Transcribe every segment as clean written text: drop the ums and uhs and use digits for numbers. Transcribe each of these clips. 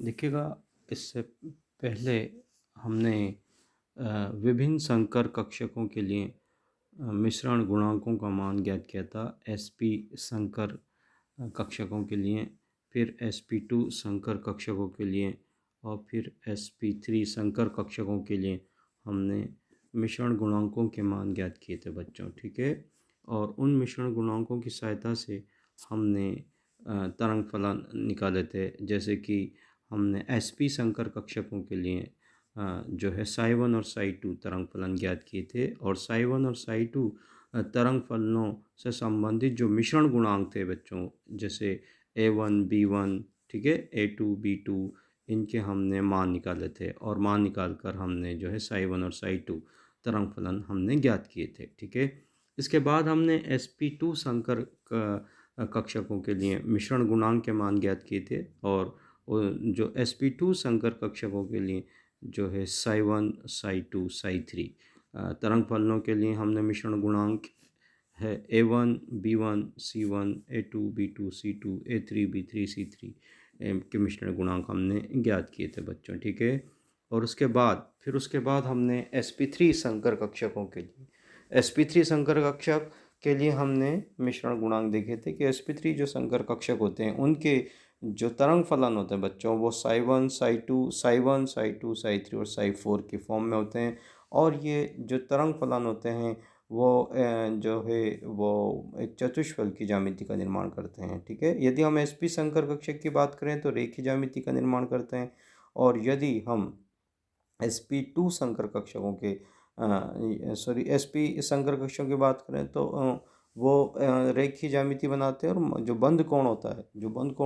देखिएगा, इससे पहले हमने विभिन्न संकर कक्षकों के लिए मिश्रण गुणांकों का मान ज्ञात किया था। एसपी संकर कक्षकों के लिए, फिर sp2 संकर कक्षकों के लिए और फिर sp3 संकर कक्षकों के लिए हमने मिश्रण गुणांकों के मान ज्ञात किए थे बच्चों। ठीक है, और उन मिश्रण गुणांकों की सहायता से हमने तरंग फलन निकाले थे। जैसे कि हमने sp संकर कक्षकों के लिए जो है psi1 और psi2 तरंग फलन ज्ञात किए थे, और psi1 और psi2 तरंग फलनों से संबंधित जो मिश्रण गुणांक थे बच्चों, जैसे a1 b1, ठीक है, a2 b2, इनके हमने मान निकाले थे, और मान निकाल कर हमने जो है psi1 और psi2 तरंग फलन हमने ज्ञात किए थे। ठीक है, इसके बाद हमने sp2 संकर कक्षकों के लिए मिश्रण गुणांक के मान ज्ञात किए थे, और जो sp2 संकर कक्षकों के लिए जो है psi1 psi2 psi3 तरंग फलनों के लिए हमने मिश्रण गुणांक है a1 b1 c1 a2 b2 c2 a3 b3 c3 के मिश्रण गुणांक हमने ज्ञात किए थे बच्चों। ठीक है, और उसके बाद हमने sp3 संकर कक्षकों के लिए sp3 संकर कक्षक के लिए हमने मिश्रण गुणांक देखे थे कि sp3 जो संकर कक्षक होते हैं उनके जो तरंग फलन होते हैं बच्चों, वो psi1 psi2 psi3 और psi4 के फॉर्म में होते हैं। और ये जो तरंग फलन होते हैं वो जो है वो एक चतुष्फल की ज्यामिति का निर्माण करते हैं। ठीक है, यदि हम sp संकर कक्षक की बात करें तो रेखीय ज्यामिति का निर्माण करते हैं, और यदि हम sp2 संकर कक्षकों के sp संकर कक्षकों की बात करें तो वो रेखीय ज्यामिति बनाते हैं, और जो बंद कोण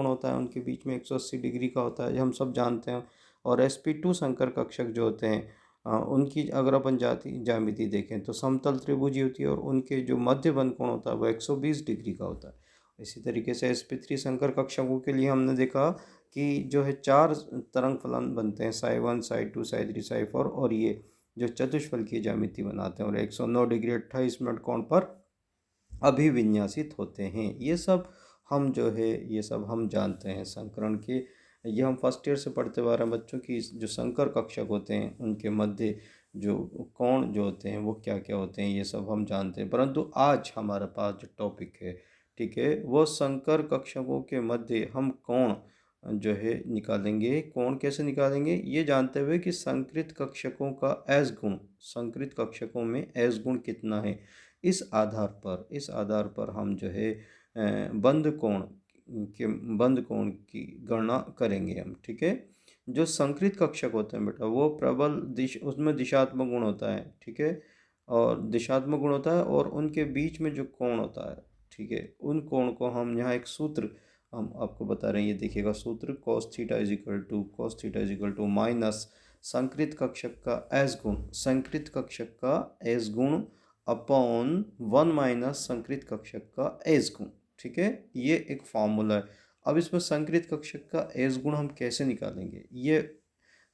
होता है उनके बीच में 180 डिग्री का होता है, हम सब जानते हैं। और sp2 संकर कक्षक जो होते हैं उनकी अगर अपन ज्यामिति देखें तो समतल त्रिभुजी होती है, और उनके जो मध्य बंद कोण होता है वो 120 डिग्री का होता है। इसी तरीके से sp3 संकर कक्षकों के लिए हमने देखा कि जो है 4 तरंग फलन बनते हैं, psi1 psi2 psi3 psi4, और ये जो चतुष्फल की ज्यामिति बनाते हैं और 109 डिग्री 28 मिनट कोण पर अभिविन्यासित होते हैं। ये सब हम जानते हैं संकरण के। ये हम फर्स्ट ईयर से पढ़ते हुए आ रहे हैं बच्चों की जो संकर कक्षक होते हैं उनके मध्य जो कोण जो होते हैं वो क्या क्या होते हैं, ये सब हम जानते हैं। परंतु आज हमारे पास जो टॉपिक है, ठीक है, वो संकर कक्षकों के मध्य हम कोण जो है निकालेंगे। कोण कैसे निकालेंगे ये जानते हुए कि संकृत कक्षकों का एस गुण, संकृत कक्षकों में एस गुण कितना है, इस आधार पर हम जो है बंद कोण की गणना करेंगे हम। ठीक है, जो संकृत कक्षक होते हैं बेटा वो प्रबल उसमें दिशात्मक गुण होता है। ठीक है, और दिशात्मक गुण होता है, और उनके बीच में जो कोण होता है, ठीक है, उन कोण को हम यहाँ एक सूत्र हम आपको बता रहे हैं, ये देखिएगा सूत्र cos theta is equal to minus संकृत कक्षक का एस गुण अपॉन 1 माइनस संकृत कक्षक का एस गुण। ठीक है, ये एक फॉर्मूला है। अब इसमें संकृत कक्षक का एस गुण हम कैसे निकालेंगे ये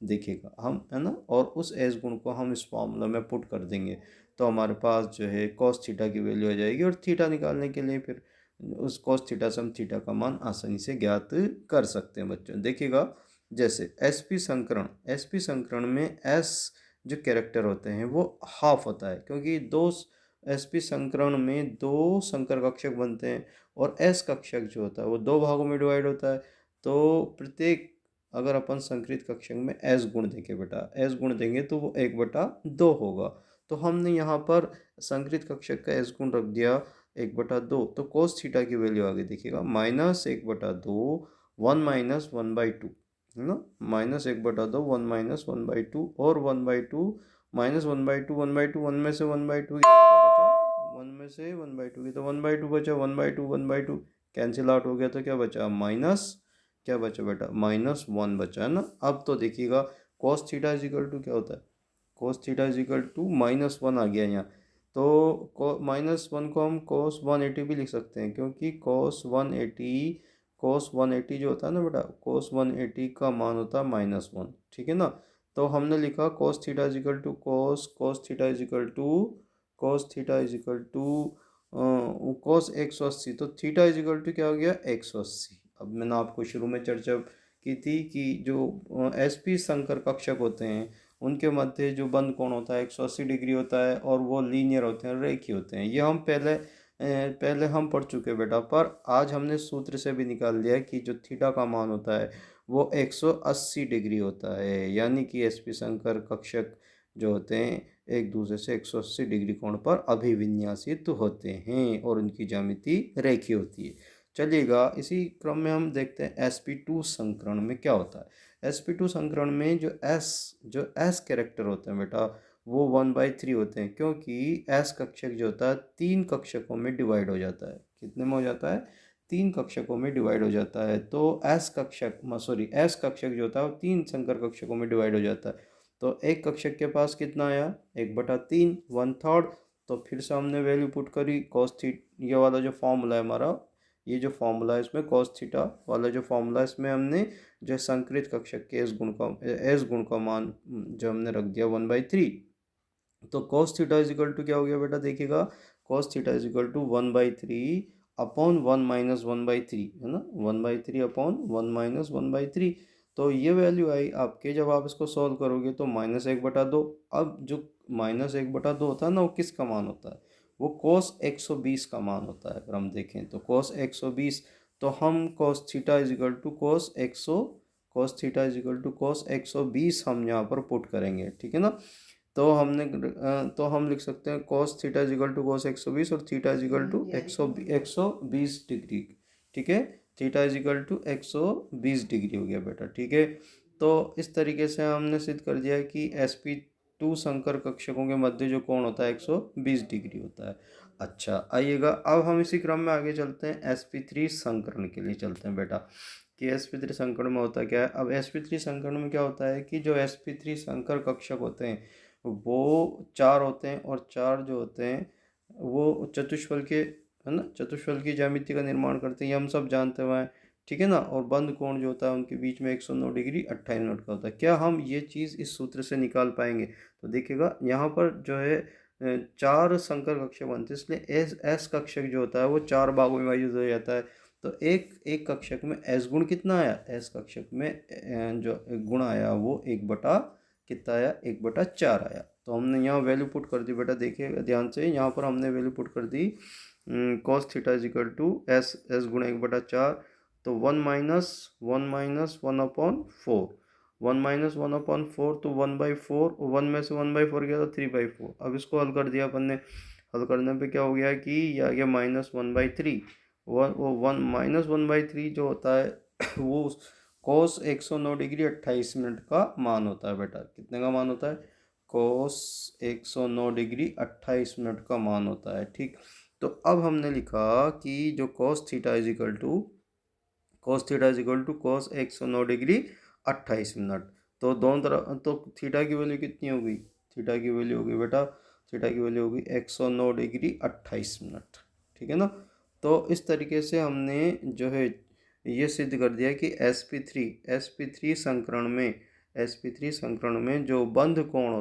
देखिएगा हम, है ना, और उस एस गुण को हम इस फॉर्मूला में पुट कर देंगे तो हमारे पास जो है cos थीटा की वैल्यू आ जाएगी, और थीटा निकालने के लिए फिर उस cos थीटा से हम थीटा का मान आसानी से ज्ञात कर सकते हैं बच्चों। देखिएगा, जैसे sp संकरण में s जो कैरेक्टर होते हैं वो हाफ होता है, क्योंकि दो sp संकरण में दो संकर कक्षक बनते हैं, और s कक्षक जो होता है वो दो भागों में डिवाइड होता है। तो प्रत्येक अगर अपन संकृत कक्षक में s गुण देंगे बेटा, s गुण देंगे तो वो 1/2 होगा। तो हमने यहाँ पर संकृत कक्षक का s गुण रख दिया 1/2, तो cos थीटा की वैल्यू आगे देखिएगा -1/2 1 माइनस 1/2, है ना, -1/2 1 माइनस 1/2, और 1/2 माइनस 1/2 1/2 1 में से 1/2 1 में से 1/2 तो 1/2 बचा, 1/2 1/2 कैंसिल आउट हो गया, तो क्या बचा क्या बचा बेटा -1 बचा, है ना। अब तो देखिएगा cos theta is equal to क्या होता है, cos theta is equal to -1 आ गया यहाँ, तो -1 को हम cos 180 भी लिख सकते हैं, क्योंकि cos 180 जो होता है ना बेटा, cos 180 का मान होता है -1। ठीक है ना, तो हमने लिखा cos theta is equal to cos theta is equal to cos 180, तो थीटा इज इक्वल टू क्या हो गया 180। अब मैंने आपको शुरू में चर्चा की थी कि जो एसपी संकर कक्षक होते हैं उनके मध्य जो बंद कोण होता है 180 डिग्री होता है और वो लीनियर होते हैं, रेखीय होते हैं। ये हम पहले हम पढ़ चुके बेटा, पर आज हमने सूत्र से भी निकाल लिया कि जो थीटा का मान होता है वो 180 डिग्री होता है, यानी कि एसपी संकर कक्षक जो होते हैं एक दूसरे से 180 डिग्री कोण पर अभिविन्यासित होते हैं और उनकी ज्यामिति रेखीय होती है। चलिएगा, इसी क्रम में हम देखते हैं sp2 संकरण में क्या होता है। sp2 संकरण में जो s कैरेक्टर होते हैं बेटा वो 1/3 होते हैं, क्योंकि s कक्षक जो होता है 3 कक्षकों में डिवाइड हो जाता है। कितने में हो जाता है? 3 कक्षकों में डिवाइड हो जाता है। तो s कक्षक जो होता है वो 3 संकर कक्षकों में डिवाइड हो जाता है। तो एक कक्षक के पास कितना आया? 1/3, 1/3। तो फिर से हमने वैल्यू पुट करी cos थीटा, ये वाला जो फॉर्मूला है हमारा, ये जो फॉर्मूला है इसमें cos थीटा वाला जो फॉर्मूला है इसमें हमने जो संकरित कक्षक के एस गुण का मान जो हमने रख दिया 1/3। तो cos theta is equal to क्या हो गया बेटा? देखिएगा, cos theta is equal to 1/3 upon 1-1/3 है ना, 1/3 अपॉन 1-1/3। तो ये वैल्यू आई आपके, जब आप इसको सॉल्व करोगे तो -1/2। अब जो -1/2 होता है ना, वो किसका मान होता है? वो cos 120 का मान होता है। अगर हम देखें तो cos 120, तो हम cos theta is equal to cos 120 हम यहाँ पर पुट करेंगे, ठीक है ना। तो हम लिख सकते हैं cos theta is equal to cos 120 और theta is equal to 120 degree, ठीक है। Theta is equal to 120 degree हो गया बेटा, ठीक है। तो इस तरीके से हमने सिद्ध कर दिया कि sp2 संकर कक्षकों के मध्य जो कोण होता है 120 डिग्री होता है। अच्छा, आइएगा अब हम इसी क्रम में आगे चलते हैं, sp3 संकरण के लिए चलते हैं बेटा कि sp3 संकरण में होता क्या है। अब sp3 संकरण में क्या होता है कि जो sp3 संकर कक्षक होते हैं वो 4 होते हैं, और 4 जो होते हैं वो चतुष्फल के, है ना, चतुष्फल की ज्यामिति का निर्माण करते हैं, ये हम सब जानते हुए हैं, ठीक है ना। और बंद कोण जो होता है उनके बीच में 109 डिग्री 28 मिनट का होता है। क्या हम ये चीज़ इस सूत्र से निकाल पाएंगे? तो देखिएगा, यहाँ पर जो है 4 संकर कक्षक बनते हैं, इसलिए एस कक्षक जो होता है वो 4 भागों में विभाजित हो जाता है। तो एक कक्षक में एस गुण कितना आया? एस कक्षक में जो गुण आया वो 1 बटा कितना आया? 1/4 आया। तो हमने यहाँ वैल्यू पुट कर दी बेटा, देखिएगा ध्यान से, यहाँ पर हमने वैल्यू पुट कर दी cos theta is equal to s गुणा 1/4। तो 1-1 1/4 तो 1/4, 1 में से 1/4 गया तो 3/4। अब इसको हल कर दिया अपन ने, हल करने पे क्या हो गया कि ये आ गया -1/3। -1/3 जो होता है वो cos 109 डिग्री 28 मिनट का मान होता है बेटा। कितने का मान होता है? cos 109 डिग्री 28 मिनट का मान होता है, ठीक। तो अब हमने लिखा कि जो cos theta is equal to cos 109 degree 28 minute. तो दोनों तरफ तो थीटा की वैल्यू कितनी होगी? थीटा की वैल्यू होगी बेटा, थीटा की वैल्यू होगी 109 डिग्री 28 मिनट, ठीक है ना। तो इस तरीके से हमने जो है ये सिद्ध कर दिया कि sp3 संकरण में जो बंध कोण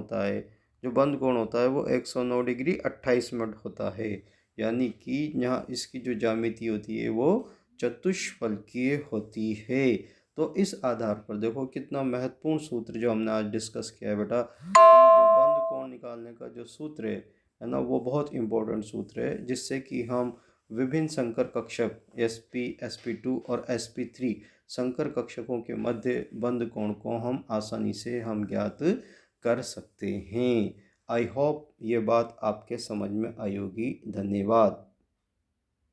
होता है वो 109 डिग्री 28 मिनट होता है, यानी कि यहाँ इसकी जो ज्यामिति होती है वो चतुष्फलकीय होती है। तो इस आधार पर देखो कितना महत्वपूर्ण सूत्र जो हमने आज डिस्कस किया है बेटा, जो बंध कोण निकालने का जो सूत्र है ना, वो बहुत इंपॉर्टेंट सूत्र है, जिससे कि हम विभिन्न संकर कक्षक sp2 और sp3 संकर कक्षकों के मध्य बंध कोण को हम आसानी से हम ज्ञात कर सकते हैं। आई होप ये बात आपके समझ में आई होगी। धन्यवाद।